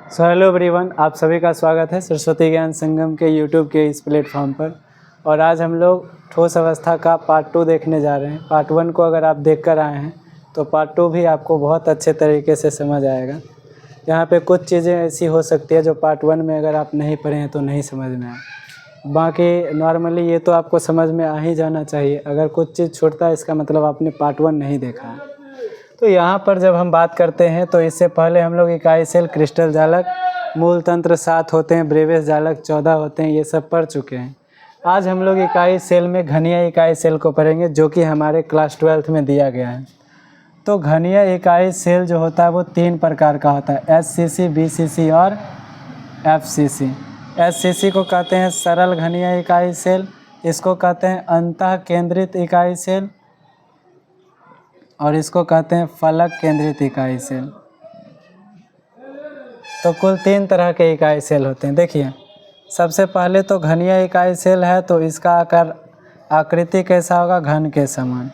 Hello everyone, आप सभी का स्वागत है सरस्वती ज्ञान संगम के यूट्यूब के इस प्लेटफॉर्म पर। और आज हम लोग ठोस अवस्था का पार्ट 2 देखने जा रहे हैं। पार्ट 1 को अगर आप देख कर आए हैं तो पार्ट 2 भी आपको बहुत अच्छे तरीके से समझ आएगा। यहाँ पे कुछ चीज़ें ऐसी हो सकती है जो पार्ट 1 में अगर आप नहीं पढ़े हैं तो नहीं समझ में आए। बाकी नॉर्मली ये तो आपको समझ में आ ही जाना चाहिए। अगर कुछ चीज़ छूटता है इसका मतलब आपने पार्ट 1 नहीं देखा है। तो यहाँ पर जब हम बात करते हैं तो इससे पहले हम लोग इकाई सेल, क्रिस्टल जालक, मूल तंत्र 7 होते हैं, ब्रेविस जालक 14 होते हैं, ये सब पढ़ चुके हैं। आज हम लोग इकाई सेल में घनीय इकाई सेल को पढ़ेंगे जो कि हमारे क्लास 12th में दिया गया है। तो घनीय इकाई सेल जो होता है वो 3 प्रकार का होता है, SCC, BCC और FCC। SCC को कहते हैं सरल घनीय इकाई सेल, इसको कहते हैं अंतः केंद्रित इकाई सेल और इसको कहते हैं फलक केंद्रित इकाई सेल। तो कुल 3 तरह के इकाई सेल होते हैं। देखिए, सबसे पहले तो घनीय इकाई सेल है तो इसका आकार आकृति कैसा होगा, घन के समान।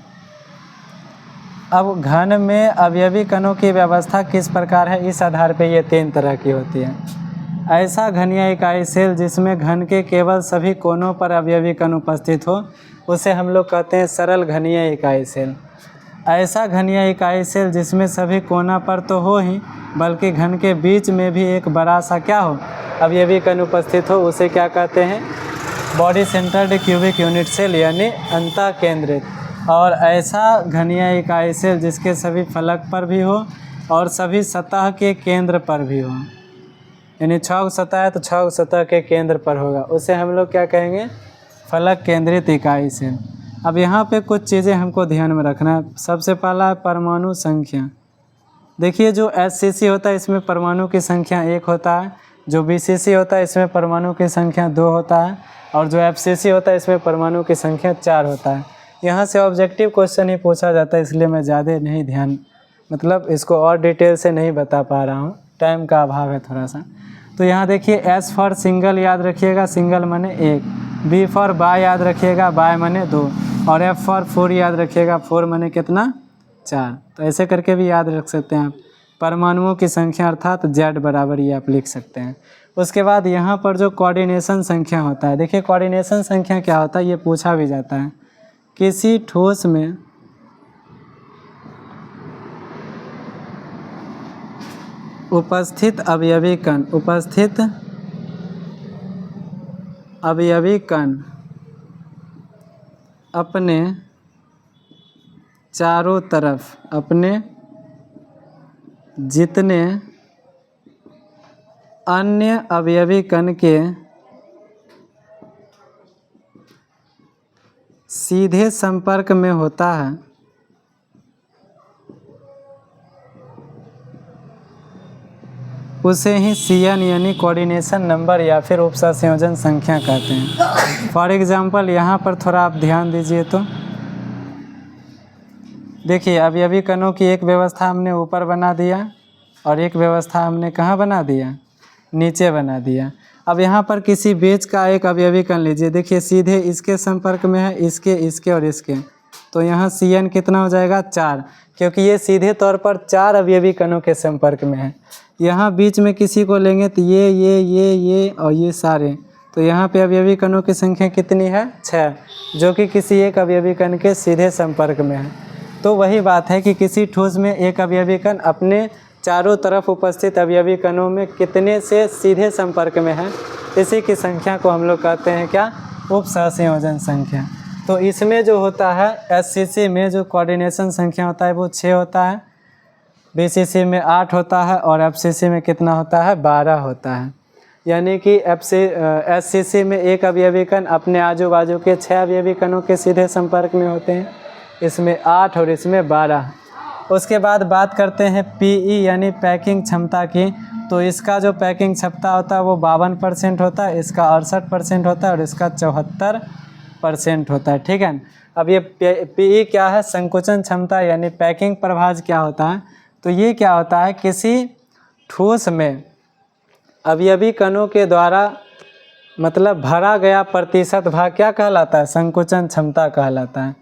अब घन में अवयवी कणों की व्यवस्था किस प्रकार है, इस आधार पे ये 3 तरह की होती है। ऐसा घनीय इकाई सेल जिसमें घन के केवल सभी कोनों पर अवयवी कण उपस्थित हो उसे हम लोग कहते हैं सरल घनीय इकाई सेल। ऐसा घनीय इकाई सेल जिसमें सभी कोना पर तो हो ही बल्कि घन के बीच में भी एक बड़ा सा क्या हो, अवयवी कण उपस्थित हो, उसे क्या कहते हैं, body centred cubic unit cell यानी अंतः केंद्रित। और ऐसा घनीय इकाई सेल जिसके सभी फलक पर भी हो और सभी सतह के केंद्र पर भी हो, यानी 6 सतह है तो 6 सतह के केंद्र पर होगा, उसे हम लोग क्या कहेंगे, फलक केंद्रित इकाई सेल। अब यहाँ पे कुछ चीज़ें हमको ध्यान में रखना है। सबसे पहला है परमाणु संख्या। देखिए, जो SCC होता है इसमें परमाणु की संख्या 1 होता है, जो BCC होता है इसमें परमाणु की संख्या 2 होता है और जो FCC होता है इसमें परमाणु की संख्या 4 होता है। यहाँ से ऑब्जेक्टिव क्वेश्चन ही पूछा जाता है, इसलिए मैं ज़्यादा नहीं मतलब इसको और डिटेल से नहीं बता पा रहा हूँ, टाइम का अभाव है थोड़ा सा। तो यहाँ देखिए, S फॉर सिंगल याद रखिएगा, सिंगल माने 1, B फॉर बाय याद रखिएगा, बाय माने 2 और F फॉर 4 याद रखिएगा, 4 माने कितना, 4। तो ऐसे करके भी याद रख सकते हैं आप। परमाणुओं की संख्या अर्थात Z बराबर ये आप लिख सकते हैं। उसके बाद यहाँ पर जो कोऑर्डिनेशन संख्या होता है, देखिए कोऑर्डिनेशन संख्या क्या होता है ये पूछा भी जाता है। किसी ठोस में उपस्थित अवयवी कण अपने चारों तरफ अपने जितने अन्य अवयवी कण के सीधे संपर्क में होता है उसे ही CN यानी कोऑर्डिनेशन नंबर या फिर उपसंयोजन संख्या कहते हैं। फॉर एग्जांपल यहाँ पर थोड़ा आप ध्यान दीजिए तो देखिए, अवयवी कणों की एक व्यवस्था हमने ऊपर बना दिया और एक व्यवस्था हमने कहाँ बना दिया, नीचे बना दिया। अब यहाँ पर किसी बीच का एक अवयवी कण लीजिए, देखिए सीधे इसके संपर्क में है, इसके और इसके, तो यहाँ CN कितना हो जाएगा, 4, क्योंकि ये सीधे तौर पर 4 अवयवी कणों के संपर्क में है। यहाँ बीच में किसी को लेंगे तो ये और ये सारे, तो यहाँ पे अवयवी कणों की संख्या कितनी है, 6, जो कि किसी एक अवयवी कण के सीधे संपर्क में है। तो वही बात है कि किसी ठोस में एक अवयवी कण अपने चारों तरफ उपस्थित अवयवी कणों में कितने से सीधे संपर्क में है, इसी की संख्या को हम लोग कहते हैं क्या, उपसंयोजन संख्या। तो इसमें जो होता है SCC में जो कोऑर्डिनेशन संख्या होता है वो 6 होता है, BCC में 8 होता है और FCC में कितना होता है, 12 होता है। यानी कि SCC में एक अवयवी कण अपने आजू बाजू के 6 अवयवी कणों के सीधे संपर्क में होते हैं, इसमें 8 और इसमें 12। उसके बाद बात करते हैं PE यानी पैकिंग क्षमता की। तो इसका जो पैकिंग क्षमता होता है वो 52% होता है, इसका 68% होता है और इसका 74% होता है, ठीक है। अब ये PE क्या है, संकुचन क्षमता यानी पैकिंग प्रभाज क्या होता है, तो ये क्या होता है, किसी ठोस में अवयवी कणों के द्वारा मतलब भरा गया प्रतिशत भाग क्या कहलाता है, संकुचन क्षमता कहलाता है।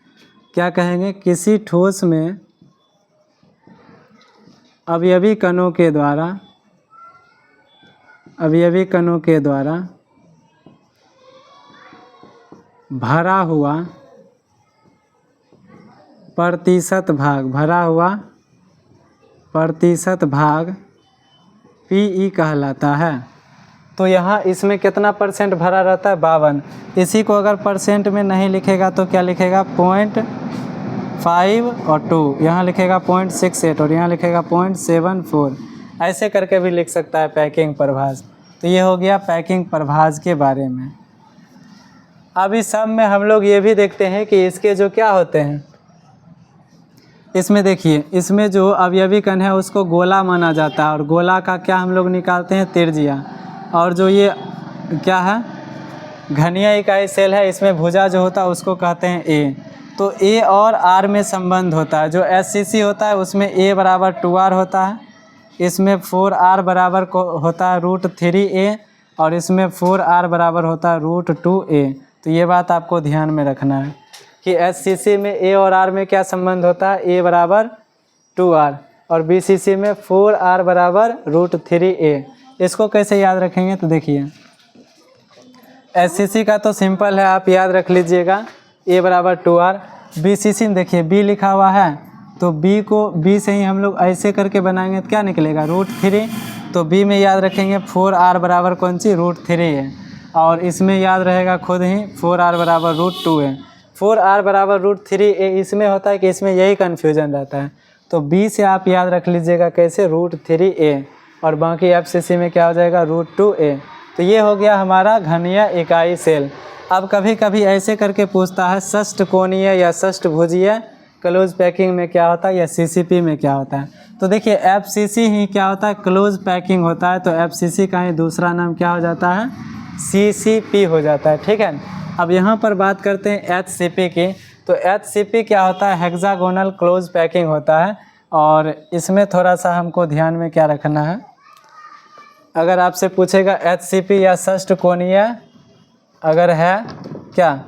क्या कहेंगे, किसी ठोस में अवयवी कणों के द्वारा अवयवी कणों के द्वारा भरा हुआ प्रतिशत भाग Pe कहलाता है। तो यहाँ इसमें कितना परसेंट भरा रहता है? 52। इसी को अगर परसेंट में नहीं लिखेगा तो क्या लिखेगा? 0.5 और 2, यहाँ लिखेगा 0.68 और यहाँ लिखेगा 0.74। ऐसे करके भी लिख सकता है पैकिंग प्रभाज। तो ये हो गया पैकिंग प्रभाज के बारे में। अब इस सब में हम लोग ये भी देखते हैं कि इसके जो क्या होते हैं, इसमें देखिए, इसमें जो अवयवी कण है उसको गोला माना जाता है और गोला का क्या हम लोग निकालते हैं? त्रिज्या। और जो ये क्या है? घनीय इकाई सेल है, इसमें भुजा जो होता है उसको कहते हैं ए। तो ए और आर में संबंध होता है। जो SCC होता है उसमें a बराबर 2r होता है, इसमें 4r बराबर होता है √3a और इसमें 4r बराबर होता है √2a। तो ये बात आपको ध्यान में रखना है कि SCC में a और r में क्या संबंध होता है? a बराबर 2r और BCC में 4r बराबर √3a। इसको कैसे याद रखेंगे? तो देखिए, SCC का तो सिंपल है, आप याद रख लीजिएगा a बराबर 2r। BCC में देखिए b लिखा हुआ है, तो b से ही हम लोग ऐसे करके बनाएंगे तो क्या निकलेगा? √3। तो b में याद रखेंगे 4r बराबर कौन सी? √3 है। और इसमें याद रहेगा खुद ही 4r बराबर √2 है। 4r बराबर √3a इसमें होता है कि इसमें यही कन्फ्यूजन रहता है। तो b से आप याद रख लीजिएगा कैसे? √3a और बाकी FCC में क्या हो जाएगा? √2a। तो ये हो गया हमारा घनीय इकाई सेल। अब कभी कभी ऐसे करके पूछता है षष्ठकोणीय या षष्ठभुजीय क्लोज पैकिंग में क्या होता है या CCP में क्या होता है? तो देखिए, FCC ही क्या होता है? क्लोज पैकिंग होता है। तो FCC का ही दूसरा नाम क्या हो जाता है? CCP हो जाता है। ठीक है। अब यहाँ पर बात करते हैं HCP की। तो HCP क्या होता है? हेक्सागोनल क्लोज पैकिंग होता है। और इसमें थोड़ा सा हमको ध्यान में क्या रखना है, अगर आपसे पूछेगा HCP या षष्ठकोणीय अगर है क्या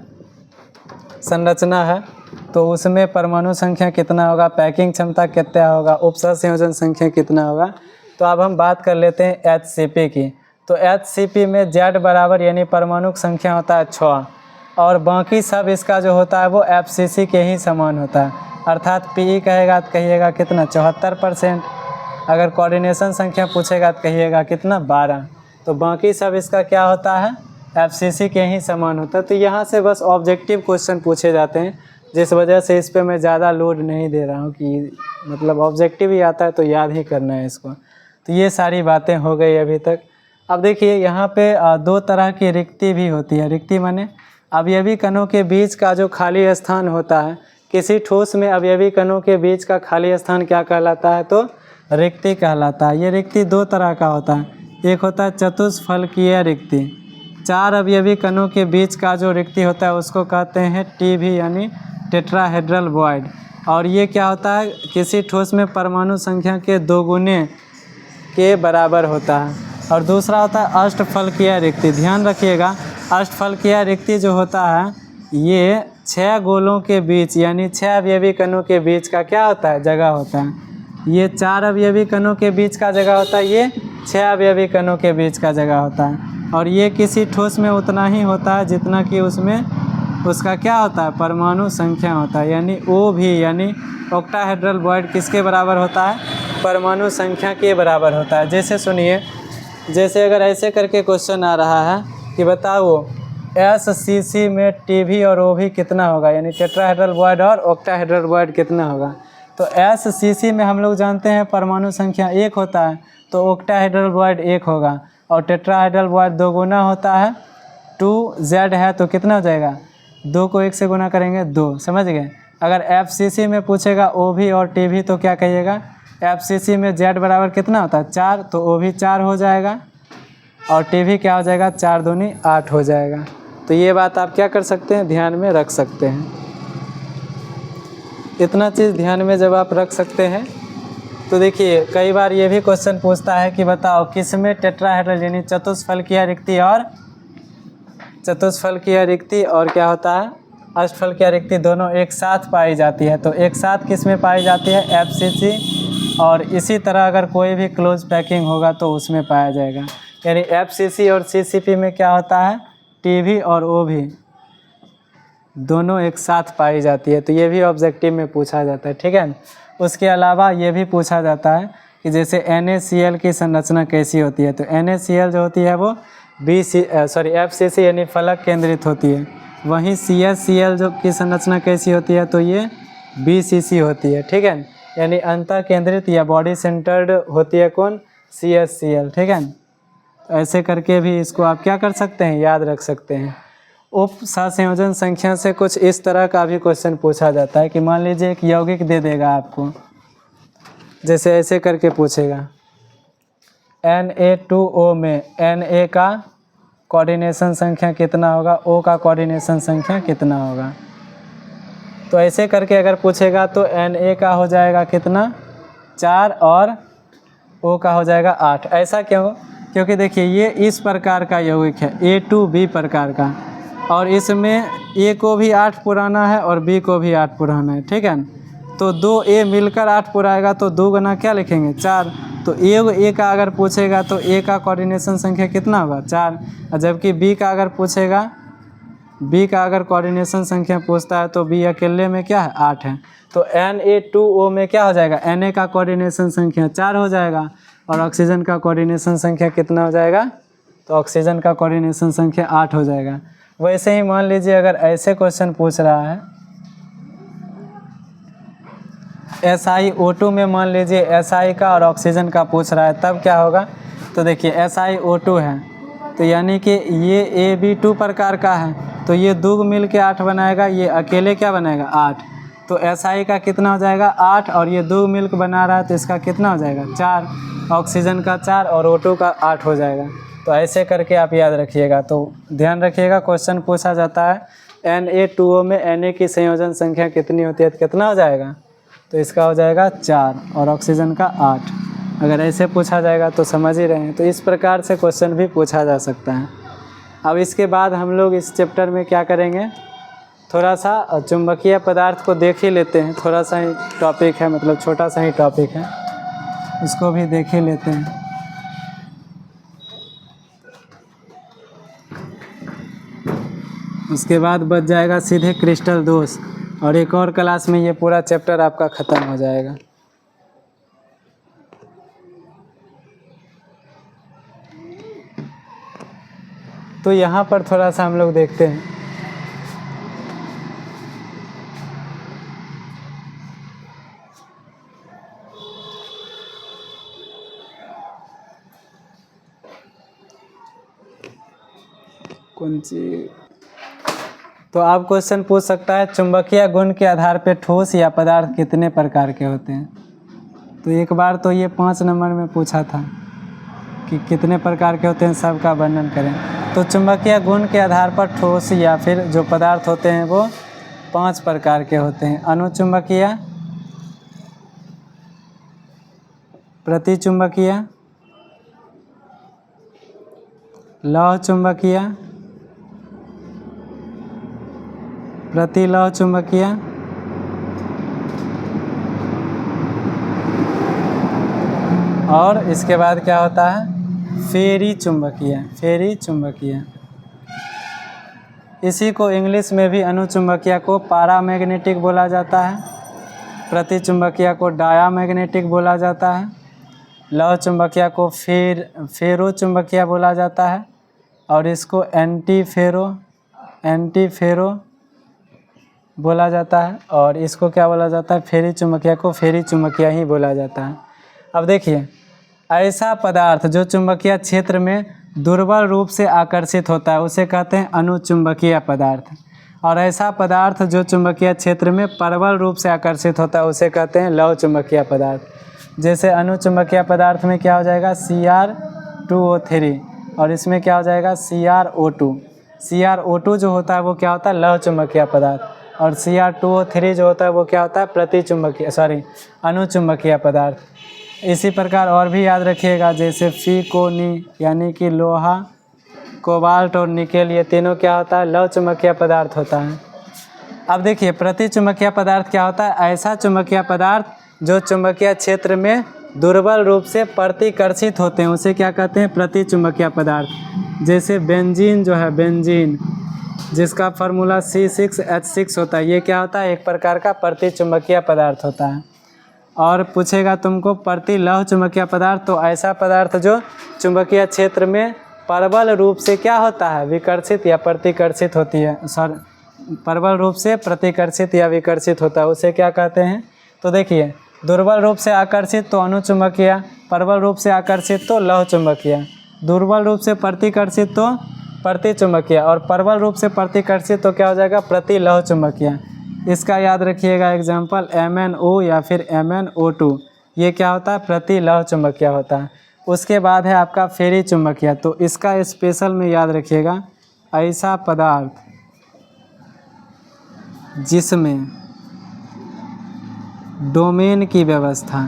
संरचना है तो उसमें परमाणु संख्या कितना होगा, पैकिंग क्षमता कितना होगा, उपसर्ग संयोजन संख्या कितना होगा। तो अब हम बात कर लेते हैं HCP की। तो HCP में Z बराबर यानी परमाणु संख्या होता है 6 और बाकी सब इसका जो होता है वो FCC के ही समान होता है। अर्थात Pe कहेगा तो कहिएगा कितना? 74%। अगर कोऑर्डिनेशन संख्या पूछेगा तो कहिएगा कितना? 12। तो बाकी सब इसका क्या होता है? FCC के ही समान होता है। तो यहाँ से बस ऑब्जेक्टिव क्वेश्चन पूछे जाते हैं, जिस वजह से इस पे मैं ज़्यादा लोड नहीं दे रहा हूँ कि मतलब ऑब्जेक्टिव ही आता है तो याद ही करना है इसको। तो ये सारी बातें हो गई अभी तक। अब देखिए, यहाँ पे 2 तरह की रिक्ति भी होती है। रिक्ति माने अवयवी कणों के बीच का जो खाली स्थान होता है। किसी ठोस में अवयवी कणों के बीच का खाली स्थान क्या कहलाता है? तो रिक्ति कहलाता है। ये रिक्ति 2 तरह का होता है। एक होता है चतुष्फलकीय रिक्ति। 4 अवयवी कणों के बीच का जो रिक्ति होता है उसको कहते हैं TB यानी टेट्राहेड्रल वॉइड। और ये क्या होता है? किसी ठोस में परमाणु संख्या के 2 गुने के बराबर होता है। और दूसरा होता है अष्टफलकीय रिक्ति। ध्यान रखिएगा, अष्टफलकीय रिक्ति जो होता है ये 6 गोलों के बीच यानी 6 अवयवी कणों के बीच का क्या होता है? जगह होता है। ये 4 अवयवी कणों के बीच का जगह होता है, ये 6 अवयवी कणों के बीच का जगह होता है। और ये किसी ठोस में उतना ही होता है जितना कि उसमें उसका क्या होता है? परमाणु संख्या होता है। यानी OB यानी ऑक्टाहेड्रल वॉइड किसके बराबर होता है? परमाणु संख्या के बराबर होता है। जैसे सुनिए, जैसे अगर ऐसे करके क्वेश्चन आ रहा है कि बताओ SCC में TB और OB कितना होगा, यानी टेट्राहेड्रल वॉइड और ऑक्टाहेड्रल वॉइड कितना होगा। तो SCC में हम लोग जानते हैं परमाणु संख्या 1 होता है, तो ऑक्टाहेड्रल वॉइड 1 होगा। और टेट्राहेड्रल वॉइड 2 गुना होता है, 2Z है तो कितना हो जाएगा? 2 को 1 से गुना करेंगे 2। समझ गए? अगर FCC में पूछेगा OB और TB तो क्या कहिएगा? FCC में Z बराबर कितना होता है? 4, तो OB 4 हो जाएगा और TB क्या हो जाएगा? 4 दूनी 8 हो जाएगा। तो ये बात आप क्या कर सकते हैं? ध्यान में रख सकते हैं। इतना चीज़ ध्यान में जब आप रख सकते हैं तो देखिए, कई बार ये भी क्वेश्चन पूछता है कि बताओ किसमें टेट्राहेड्रल यानी चतुष्फलकीय रिक्ति और क्या होता है? अष्टफलकीय रिक्ति दोनों एक साथ पाई जाती है। तो एक साथ किस में पाई जाती है? FCC और इसी तरह अगर कोई भी क्लोज पैकिंग होगा तो उसमें पाया जाएगा। यानी FCC और CCP में क्या होता है, TV और OV दोनों एक साथ पाई जाती है, तो ये भी ऑब्जेक्टिव में पूछा जाता है, ठीक है। उसके अलावा ये भी पूछा जाता है कि जैसे NaCl की संरचना कैसी होती है, तो NaCl जो होती है वो FCC यानी फलक केंद्रित होती है। वहीं CaCl जो की संरचना कैसी होती है, तो ये BCC होती है, ठीक है। यानी अंतः केंद्रित या बॉडी सेंटर्ड होती है कौन, CaCl, ठीक है। तो ऐसे करके भी इसको आप क्या कर सकते हैं, याद रख सकते हैं। उप सहसंयोजन संख्या से कुछ इस तरह का भी क्वेश्चन पूछा जाता है कि मान लीजिए एक यौगिक दे देगा आपको, जैसे ऐसे करके पूछेगा Na2O में Na का कोऑर्डिनेशन संख्या कितना होगा, O का कोऑर्डिनेशन संख्या कितना होगा। तो ऐसे करके अगर पूछेगा तो Na का हो जाएगा कितना, 4 और O का हो जाएगा 8। ऐसा क्यों, क्योंकि देखिए ये इस प्रकार का यौगिक है A2B प्रकार का, और इसमें A को भी 8 पुराना है और B को भी 8 पुराना है, ठीक है। तो 2A मिलकर 8 पुराएगा, तो 2 गुना क्या लिखेंगे, 4। तो A का अगर पूछेगा तो A का कोऑर्डिनेशन संख्या कितना होगा, 4। और जबकि B का अगर पूछेगा, B का अगर कोऑर्डिनेशन संख्या पूछता है तो B अकेले में क्या है, 8 है। तो Na2O में क्या हो जाएगा, Na का कोऑर्डिनेशन संख्या 4 हो जाएगा, और ऑक्सीजन का कोऑर्डिनेशन संख्या कितना हो जाएगा, तो ऑक्सीजन का कोऑर्डिनेशन संख्या 8 हो जाएगा। वैसे ही मान लीजिए अगर ऐसे क्वेश्चन पूछ रहा है SiO2 में, मान लीजिए Si का और ऑक्सीजन का पूछ रहा है, तब क्या होगा, तो देखिए SiO2 है, तो यानी कि ये AB2 प्रकार का है, तो ये 2 मिल के 8 बनाएगा, ये अकेले क्या बनाएगा, 8। तो Si का कितना हो जाएगा, 8, और ये 2 मिलकर बना रहा है तो इसका कितना हो जाएगा, 4। ऑक्सीजन का 4 और O2 का 8 हो जाएगा। तो ऐसे करके आप याद रखिएगा। तो ध्यान रखिएगा, क्वेश्चन पूछा जाता है Na2O में Na की संयोजन संख्या कितनी होती है, तो कितना हो जाएगा, तो इसका हो जाएगा 4 और ऑक्सीजन का 8। अगर ऐसे पूछा जाएगा तो समझ ही रहे हैं। तो इस प्रकार से क्वेश्चन भी पूछा जा सकता है। अब इसके बाद हम लोग इस चैप्टर में क्या करेंगे, थोड़ा सा चुंबकीय पदार्थ को देख ही लेते हैं। थोड़ा सा ही टॉपिक है, मतलब छोटा सा ही टॉपिक है, इसको भी देख ही लेते हैं। उसके बाद बच जाएगा सीधे क्रिस्टल दोष, और एक और क्लास में ये पूरा चैप्टर आपका ख़त्म हो जाएगा। तो यहाँ पर थोड़ा सा हम लोग देखते हैं। कौन सी, तो आप क्वेश्चन पूछ सकता है चुंबकीय गुण के आधार पे ठोस या पदार्थ कितने प्रकार के होते हैं। तो एक बार तो ये 5 नंबर में पूछा था कि कितने प्रकार के होते हैं, सबका वर्णन करें। तो चुंबकीय गुण के आधार पर ठोस या फिर जो पदार्थ होते हैं वो 5 प्रकार के होते हैं। अनुचुंबकीय, प्रतिचुंबकीय, लौह चुंबकीय, प्रतिलौह चुंबकीय, और इसके बाद क्या होता है, फेरी चुंबकीय। फेरी चुंबकीय, इसी को इंग्लिश में भी अनुचुंबकीय को पैरामैग्नेटिक बोला जाता है, प्रतिचुंबकीय को डायामैग्नेटिक बोला जाता है, लौह चुंबकीय को फेरो चुंबकीय बोला जाता है, और इसको एंटी फेरो बोला जाता है, और इसको क्या बोला जाता है, फेरी चुंबकीय को फेरी चुंबकीय ही बोला जाता है। अब देखिए, ऐसा पदार्थ जो चुंबकीय क्षेत्र में दुर्बल रूप से आकर्षित होता है उसे कहते हैं अनुचुंबकीय पदार्थ, और ऐसा पदार्थ जो चुंबकीय क्षेत्र में प्रबल रूप से आकर्षित होता है उसे कहते हैं लौह चुंबकीय पदार्थ। जैसे अनुचुंबकीय पदार्थ में क्या हो जाएगा, Cr2O3, और इसमें क्या हो जाएगा, CrO2। CrO2 जो होता है वो क्या होता है, लौह चुंबकीय पदार्थ, और Cr2O3 जो होता है वो क्या होता है, अनुचुंबकीय पदार्थ। इसी प्रकार और भी याद रखिएगा, जैसे फीकोनी यानी कि लोहा, कोबाल्ट और निकेल, ये तीनों क्या होता है, लौह चुंबकीय पदार्थ होता है। अब देखिए, प्रतिचुंबकीय पदार्थ क्या होता है, ऐसा चुंबकीय पदार्थ जो चुंबकीय क्षेत्र में दुर्बल रूप से प्रतिकर्षित होते हैं उसे क्या कहते हैं, प्रतिचुंबकीय पदार्थ। जैसे बेंजीन जो है, बेंजीन जिसका फार्मूला C6H6 होता है, ये क्या होता है, एक प्रकार का प्रतिचुंबकीय पदार्थ होता है। और पूछेगा तुमको प्रतिलौह चुंबकीय पदार्थ, तो ऐसा पदार्थ जो चुंबकीय क्षेत्र में प्रबल रूप से क्या होता है, विकर्षित या प्रतिकर्षित होती है, प्रबल रूप से प्रतिकर्षित या विकर्षित होता है, उसे क्या कहते हैं। तो देखिए, दुर्बल रूप से आकर्षित तो अनुचुंबकीय, प्रबल रूप से आकर्षित तो लौह चुंबकीय, दुर्बल रूप से प्रतिकर्षित तो प्रतिचुंबकीय, और प्रबल रूप से प्रतिकर्षित तो क्या हो जाएगा, प्रतिलौह चुंबकीय। इसका याद रखिएगा एग्जाम्पल MnO या फिर MnO2, ये क्या होता है, प्रतिलौह चुंबकीय होता है। उसके बाद है आपका फेरी चुंबकीय, तो इसका स्पेशल में याद रखिएगा, ऐसा पदार्थ जिसमें डोमेन की व्यवस्था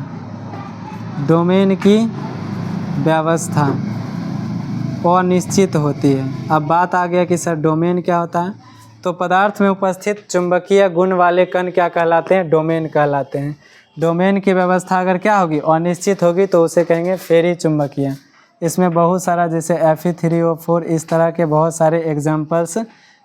अनिश्चित होती है। अब बात आ गया कि सर डोमेन क्या होता है, तो पदार्थ में उपस्थित चुंबकीय गुण वाले कण क्या कहलाते हैं, डोमेन कहलाते हैं। डोमेन की व्यवस्था अगर क्या होगी, अनिश्चित होगी, तो उसे कहेंगे फेरी चुंबकीय। इसमें बहुत सारा जैसे Fe3O4 इस तरह के बहुत सारे एग्जाम्पल्स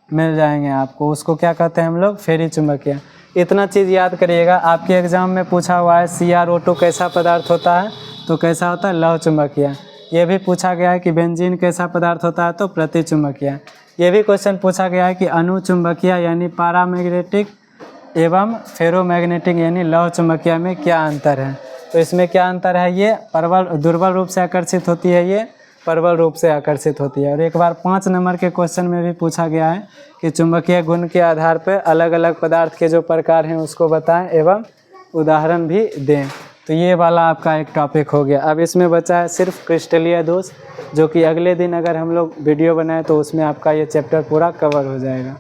मिल जाएंगे आपको, उसको क्या कहते हैं हम लोग, फेरी चुंबकीय। इतना चीज़ याद करिएगा, आपके एग्ज़ाम में पूछा हुआ है CrO2 कैसा पदार्थ होता है, तो कैसा होता है, लौह चुंबकीय। ये भी पूछा गया है कि बेंजीन कैसा पदार्थ होता है, तो प्रतिचुंबकीय। ये भी क्वेश्चन पूछा गया है कि अनुचुंबकीय यानी पैरामैग्नेटिक एवं फेरोमैग्नेटिक यानी लौह चुंबकीय में क्या अंतर है। तो इसमें क्या अंतर है, ये दुर्बल रूप से आकर्षित होती है, ये प्रबल रूप से आकर्षित होती है। और एक बार 5 नंबर के क्वेश्चन में भी पूछा गया है कि चुंबकीय गुण के आधार पर अलग अलग पदार्थ के जो प्रकार हैं उसको बताएं एवं उदाहरण भी दें। तो ये वाला आपका एक टॉपिक हो गया। अब इसमें बचा है सिर्फ क्रिस्टलीय दोष, जो कि अगले दिन अगर हम लोग वीडियो बनाएं तो उसमें आपका ये चैप्टर पूरा कवर हो जाएगा।